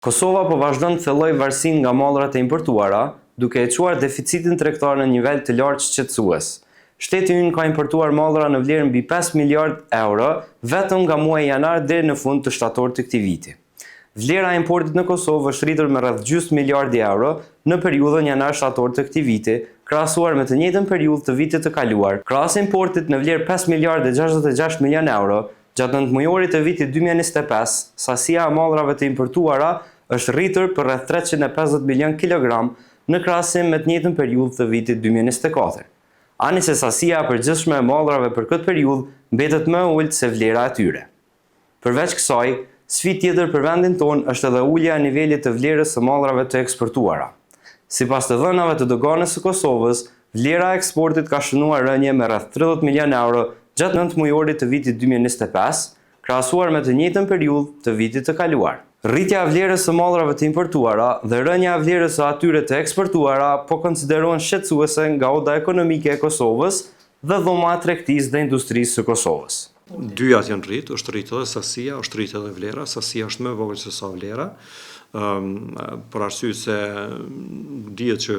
Kosova po vazhdon të thellojë varësinë nga mallrat e importuara, duke e çuar deficitin tregtar në nivel të lartë shqetësues. Shteti ynë ka importuar mallra në vlerë mbi 5 miliard euro vetëm nga muaji janar deri në fund të shtatorit të këtij viti. Vlera e importit në Kosovë është rritur me rreth gjysmë miliardi euro në periudhën janar-shtator të këtij viti, krahasuar me të njëjtën periudhë të vitit të kaluar. Krahas importit në vlerë 5 miliardë 66 milion euro, gjatë nëntmujorit të vitit 2025, sasia e mallrave të importuara është rritur për rreth 350 milion kilogram në krahasim me të njëjtën periudhë të vitit 2024. Ani se sasia e përgjithshme e mallrave për këtë periudhë mbetet më e ulët se vlera e tyre. Përveç kësaj, sfidë tjetër për vendin tonë është edhe ulja e nivelit të vlerës së mallrave të eksportuara. Sipas të dhënave të doganës së Kosovës, vlera e eksportit ka shënuar rënje me rreth 30 milion euro gjatë nëntmujorit të vitit 2025, krahasuar me të njëjtën periudhë të vitit të kaluar. Rritja e vlerës së mallrave të importuara dhe rënja e vlerës së atyre të eksportuara po konsiderohen shqetësuese nga oda ekonomike e Kosovës dhe dhoma e tregtisë dhe industrisë së Kosovës. Dyjat janë rritë, është rritë edhe sasia, është rritë edhe vlera. Sasia është më e vogël se sa vlera, për arsye se dihet që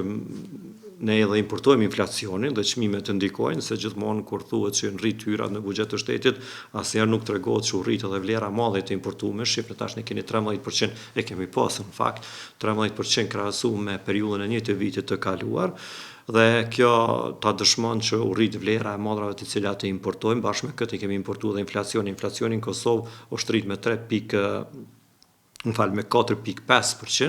ne edhe importojmë inflacionin dhe çmimet të ndikojnë, se gjithmonë kur thuhet që rrit hyrat në buxhet të shtetit, asnjëherë nuk tregohet që u rrit edhe vlera e mallit të importuar. Shifra tash ne kemi 13%, e kemi pasur në fakt 13% krahasuar me periudhën e njëjtë të vitit të kaluar. Dhe kjo ta dëshmon që u rrit vlera e mallrave të cilat e importojmë, bashkë me këtë kemi importuar dhe inflacionin. Inflacioni në Kosovë është rrit me 4.5%,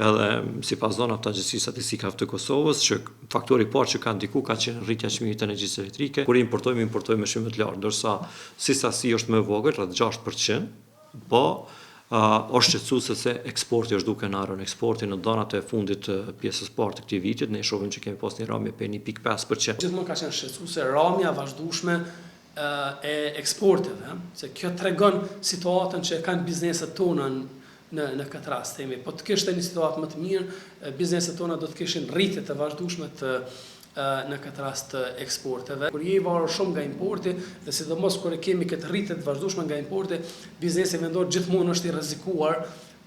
edhe sipas dhënave të Agjencisë Statistike të Kosovës, që faktori i parë që ka ndikuar ka qenë rritja e çmimit të energjisë elektrike. Kur importojmë me shumë të lartë, ndërsa si sasi është më e vogël, rreth 6%, po është shqetësuese se eksporti është duke ndarë. Eksporti në dhënat e fundit të pjesës parë të këtij vitit, ne shohim që kemi pas një rrëmje për 1.5%. Gjithmonë ka qenë shqetësuese rrëmja vazhdueshme e eksporteve, se kjo tregon situatën që kanë bizneset tona në këtë rast. Po të kishte një situatë më të mirë, bizneset tona do të kishin rritje të vazhdueshme në këtë rast të eksporteve. Kur je i varur shumë nga importi, dhe sidomos kur kemi këtë rritje të vazhdueshme nga importi, biznesi vendor gjithmonë është i rrezikuar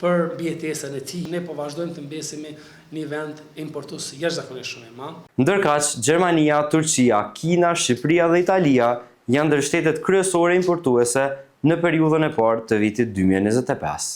për mbijetesën e tij. Ne po vazhdojmë të mbesemi një vend importues jashtëzakonisht shumë i madh. Ndërkaq, Gjermania, Turqia, Kina, Shqipëria dhe Italia janë ndër shtetet kryesore importuese në periudhën e parë të vitit 2025.